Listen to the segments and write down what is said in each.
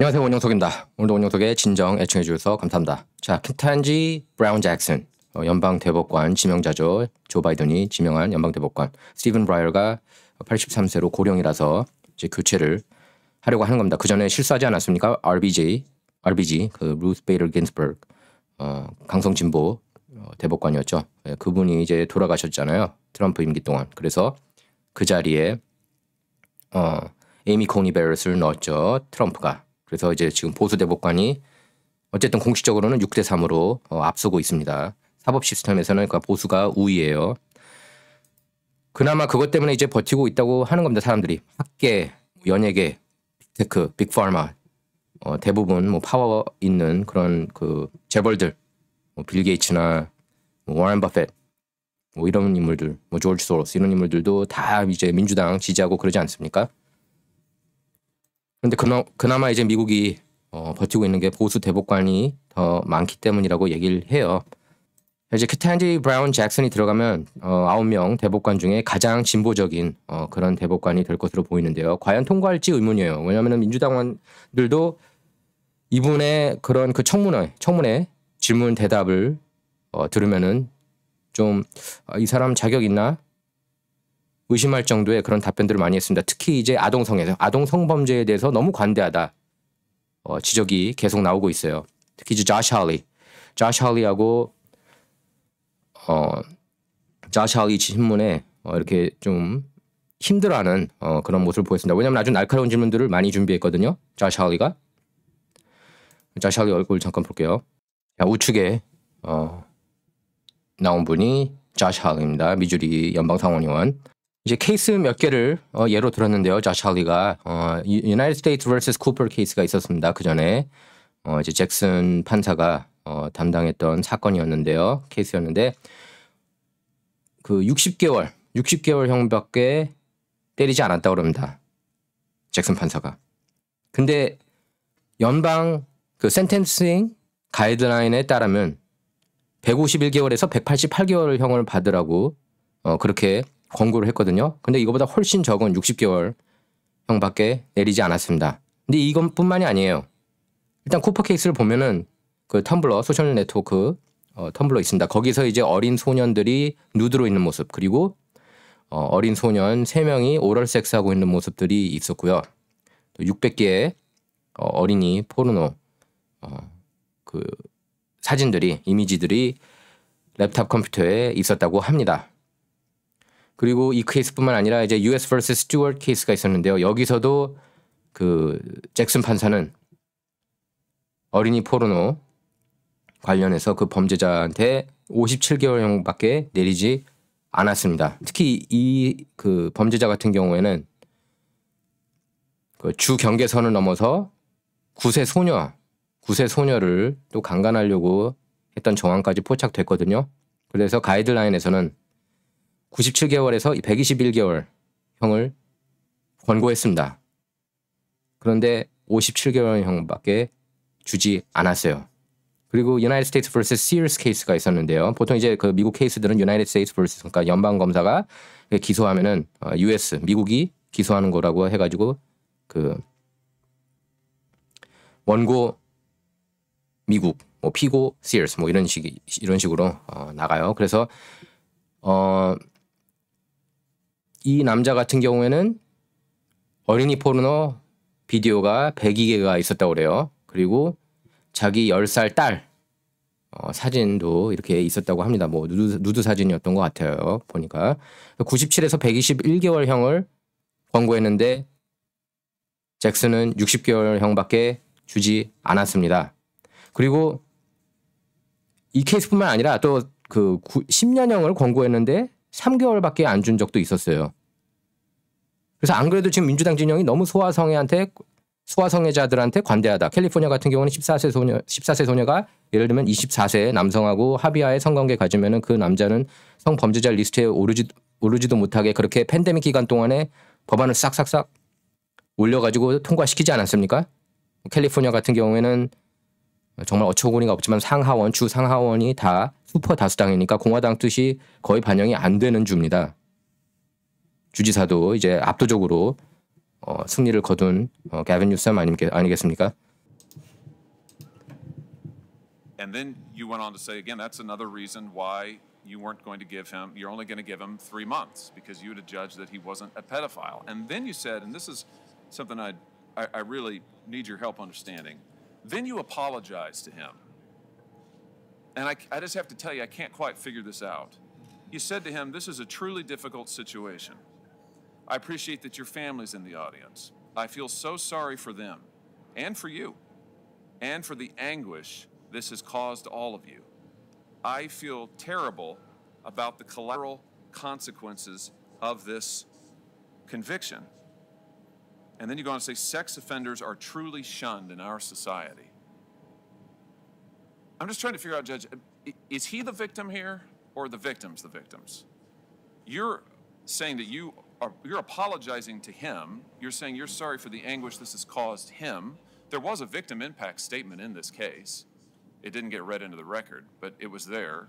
안녕하세요, 원영석입니다. 오늘도 원영석의 진정 애청해 주셔서 감사합니다. 자, 켄탄지 브라운 잭슨, 연방 대법관 지명자죠. 조 바이든이 지명한 연방 대법관. 스티븐 브라이어가 83세로 고령이라서 이제 교체를 하려고 하는 겁니다. 그 전에 실수하지 않았습니까? RBG, 그 루스 베이터 긴스버그, 강성 진보 대법관이었죠. 그분이 이제 돌아가셨잖아요. 트럼프 임기 동안. 그래서 그 자리에 에이미 코니 베럿을 넣었죠. 트럼프가. 그래서 이제 지금 보수 대법관이 어쨌든 공식적으로는 6대3으로 앞서고 있습니다. 사법 시스템에서는 그 보수가 우위예요. 그나마 그것 때문에 이제 버티고 있다고 하는 겁니다. 사람들이 학계, 연예계, 빅테크, 빅파마 대부분 뭐 파워 있는 그런 그 재벌들, 빌 게이츠나 워런 버핏 이런 인물들, 조지 소로스 이런 인물들도 다 이제 민주당 지지하고 그러지 않습니까? 그런데 그나마 이제 미국이 버티고 있는 게 보수 대법관이 더 많기 때문이라고 얘기를 해요. 이제 켄탄지 브라운 잭슨이 들어가면 9명 대법관 중에 가장 진보적인 그런 대법관이 될 것으로 보이는데요. 과연 통과할지 의문이에요. 왜냐하면 민주당원들도 이분의 그런 그 청문회 질문 대답을 들으면은 좀 이 사람 자격 있나? 의심할 정도의 그런 답변들을 많이 했습니다. 특히 이제 아동 성범죄에 대해서 너무 관대하다 지적이 계속 나오고 있어요. 특히 이제 조시 할리하고 조시 할리 신문에 이렇게 좀 힘들어하는 그런 모습을 보였습니다. 왜냐하면 아주 날카로운 질문들을 많이 준비했거든요. 조시 할리 얼굴 잠깐 볼게요. 우측에 나온 분이 조시 할리입니다. 미주리 연방상원의원. 이제 케이스 몇 개를 예로 들었는데요. 조시 할리가 United States vs. Cooper 케이스가 있었습니다. 그 전에 이제 잭슨 판사가 담당했던 사건이었는데요. 케이스였는데 그 60개월형밖에 때리지 않았다고 그럽니다. 잭슨 판사가. 근데 연방 그 센텐싱 가이드라인에 따르면 151개월에서 188개월형을 받으라고 그렇게 권고를 했거든요. 근데 이거보다 훨씬 적은 60개월형밖에 내리지 않았습니다. 근데 이것뿐만이 아니에요. 일단 쿠퍼 케이스를 보면은 그 텀블러 소셜 네트워크 텀블러 있습니다. 거기서 이제 어린 소년들이 누드로 있는 모습, 그리고 어린 소년 3명이 오럴 섹스하고 있는 모습들이 있었고요. 또 600개의 어린이 포르노 그 사진들이, 이미지들이 랩탑 컴퓨터에 있었다고 합니다. 그리고 이 케이스뿐만 아니라 이제 US vs. Stewart 케이스가 있었는데요. 여기서도 그 잭슨 판사는 어린이 포르노 관련해서 그 범죄자한테 57개월형밖에 내리지 않았습니다. 특히 이 그 범죄자 같은 경우에는 그 주 경계선을 넘어서 9세 소녀를 또 강간하려고 했던 정황까지 포착됐거든요. 그래서 가이드라인에서는 97개월에서 121개월형을 권고했습니다. 그런데 57개월형밖에 주지 않았어요. 그리고 United States vs. Sears 케이스가 있었는데요. 보통 이제 그 미국 케이스들은 United States vs. 그러니까 연방 검사가 기소하면은 US 미국이 기소하는 거라고 해가지고 그 원고 미국, 피고 Sears 이런 식으로 나가요. 그래서 이 남자 같은 경우에는 어린이 포르노 비디오가 102개가 있었다고 그래요. 그리고 자기 10살 딸 사진도 이렇게 있었다고 합니다. 누드 사진이었던 것 같아요. 보니까 97에서 121개월형을 권고했는데 잭슨은 60개월형밖에 주지 않았습니다. 그리고 이 케이스뿐만 아니라 또 그 10년형을 권고했는데 3개월밖에 안 준 적도 있었어요. 그래서 안 그래도 지금 민주당 진영이 너무 소아성애자들한테 관대하다. 캘리포니아 같은 경우는 14세 소녀가 예를 들면 24세 남성하고 합의하에 성관계 가지면은 그 남자는 성범죄자 리스트에 오르지도 못하게 그렇게 팬데믹 기간 동안에 법안을 싹싹싹 올려가지고 통과시키지 않았습니까? 캘리포니아 같은 경우에는 정말 어처구니가 없지만 주 상하원이 다 슈퍼 다수당이니까 공화당 뜻이 거의 반영이 안 되는 주입니다. 주지사도 이제 압도적으로 승리를 거둔 가빈 뉴섬 아니겠습니까? And then you went on to say, again, that's another reason why you weren't going to give him, you're only going to give him 3 months because you had judged that he wasn't a pedophile. And then you said, and this is something I really need your help understanding, then you apologized to him. And I just have to tell you, I can't quite figure this out. You said to him, this is a truly difficult situation. I appreciate that your family's in the audience. I feel so sorry for them and for you and for the anguish this has caused all of you. I feel terrible about the collateral consequences of this conviction. And then you go on to say, sex offenders are truly shunned in our society. I'm just trying to figure out, Judge, is he the victim here or the victims the victims? You're saying that you're apologizing to him. You're saying you're sorry for the anguish this has caused him. There was a victim impact statement in this case. It didn't get read into the record, but it was there.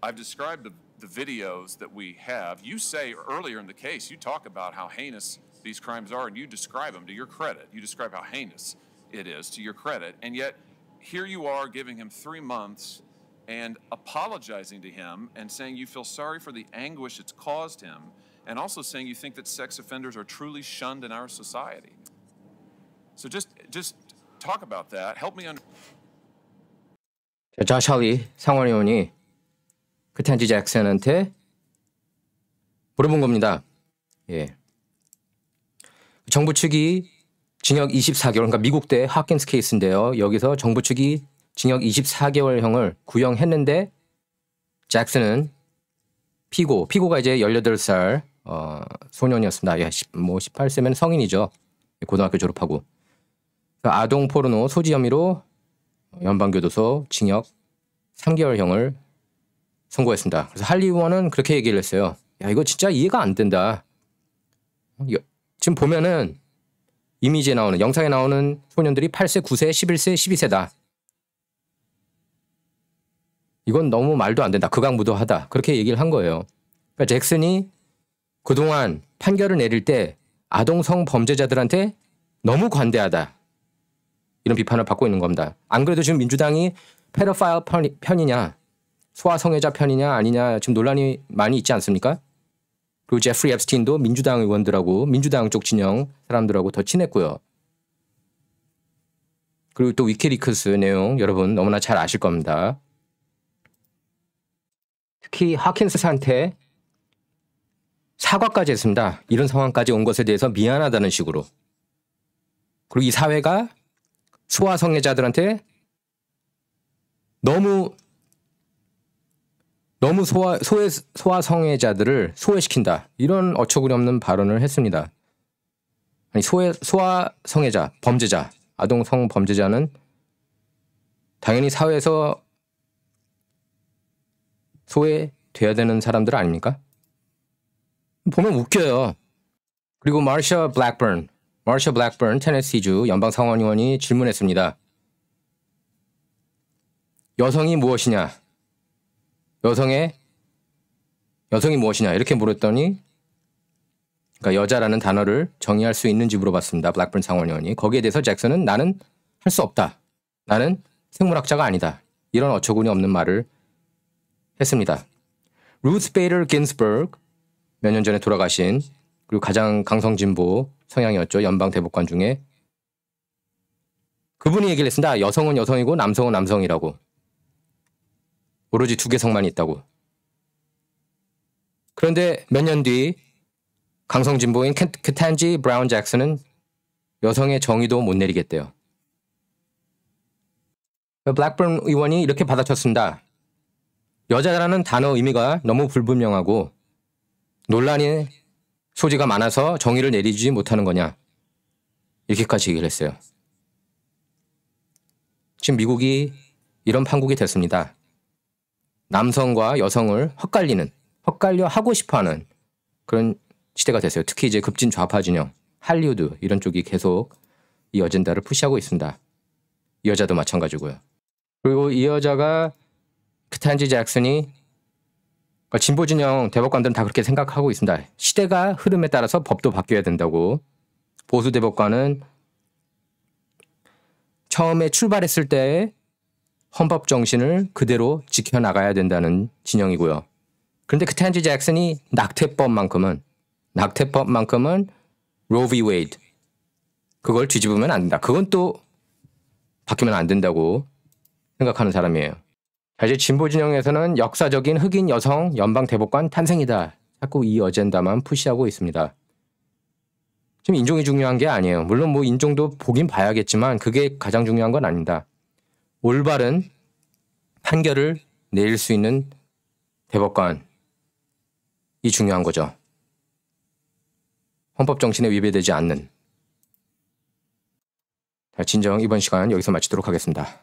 I've described the videos that we have. You say earlier in the case, you talk about how heinous these crimes are, and you describe them to your credit. You describe how heinous it is to your credit, and yet here you are giving him 3 months and apologizing to him and saying you feel sorry for the anguish it's caused him, and also saying you think that sex offenders are truly shunned in our society. So just talk about that. Help me understand. 조시 할리 상원의원이 케탄지 잭슨한테 물어본 겁니다. 예. 정부 측이 징역 24개월, 그러니까 미국대 하킨스 케이스인데요. 여기서 정부 측이 징역 24개월형을 구형했는데 잭슨은 피고가 이제 18살 소년이었습니다. 예, 18세면 성인이죠. 고등학교 졸업하고. 아동 포르노 소지 혐의로 연방교도소 징역 3개월형을 선고했습니다. 그래서 할리 의원은 그렇게 얘기를 했어요. 야, 이거 진짜 이해가 안 된다. 지금 보면은 이미지에 나오는, 영상에 나오는 소년들이 8세, 9세, 11세, 12세다. 이건 너무 말도 안 된다. 극악무도하다. 그렇게 얘기를 한 거예요. 그러니까 잭슨이 그동안 판결을 내릴 때 아동 성범죄자들한테 너무 관대하다. 이런 비판을 받고 있는 겁니다. 안 그래도 지금 민주당이 페도파일 편이냐, 소아성애자 편이냐 아니냐 지금 논란이 많이 있지 않습니까? 그리고 제프리 앱스틴도 민주당 의원들하고 민주당 쪽 진영 사람들하고 더 친했고요. 그리고 또 위키리크스 내용 여러분 너무나 잘 아실 겁니다. 특히 하킨스한테 사과까지 했습니다. 이런 상황까지 온 것에 대해서 미안하다는 식으로. 그리고 이 사회가 소아성애자들한테 너무 소아성애자들을 소외시킨다. 이런 어처구니 없는 발언을 했습니다. 아니, 소아성애자, 범죄자, 아동성 범죄자는 당연히 사회에서 소외돼야 되는 사람들 아닙니까? 보면 웃겨요. 그리고 마샤 블랙번 테네시주 연방상원의원이 질문했습니다. 여성이 무엇이냐? 여성이 무엇이냐? 이렇게 물었더니, 그러니까 여자라는 단어를 정의할 수 있는지 물어봤습니다. 블랙번 상원의원이. 거기에 대해서 잭슨은 나는 할 수 없다. 나는 생물학자가 아니다. 이런 어처구니 없는 말을 했습니다. 루스 베이터 긴스버그, 몇 년 전에 돌아가신, 그리고 가장 강성진보 성향이었죠. 연방 대법관 중에. 그분이 얘기를 했습니다. 여성은 여성이고 남성은 남성이라고. 오로지 두 개성만 있다고. 그런데 몇 년 뒤 강성진보인 케탄지 브라운 잭슨은 여성의 정의도 못 내리겠대요. 블랙번 의원이 이렇게 받아쳤습니다. 여자라는 단어 의미가 너무 불분명하고 논란의 소지가 많아서 정의를 내리지 못하는 거냐. 이렇게까지 얘기를 했어요. 지금 미국이 이런 판국이 됐습니다. 남성과 여성을 헛갈려 하고 싶어하는 그런 시대가 됐어요. 특히 이제 급진 좌파 진영, 할리우드 이런 쪽이 계속 이 어젠다를 푸시하고 있습니다. 이 여자도 마찬가지고요. 그리고 이 여자가 케탄지 잭슨이, 그러니까 진보 진영 대법관들은 다 그렇게 생각하고 있습니다. 시대가 흐름에 따라서 법도 바뀌어야 된다고. 보수 대법관은 처음에 출발했을 때 헌법 정신을 그대로 지켜나가야 된다는 진영이고요. 그런데 크텐지 잭슨이 낙태법만큼은 로우 비 웨이드 그걸 뒤집으면 안 된다. 그건 또 바뀌면 안 된다고 생각하는 사람이에요. 이제 진보 진영에서는 역사적인 흑인 여성 연방 대법관 탄생이다. 자꾸 이 어젠다만 푸시하고 있습니다. 지금 인종이 중요한 게 아니에요. 물론 뭐 인종도 보긴 봐야겠지만 그게 가장 중요한 건 아닙니다. 올바른 판결을 내릴 수 있는 대법관이 중요한 거죠. 헌법 정신에 위배되지 않는. 진정 이번 시간 여기서 마치도록 하겠습니다.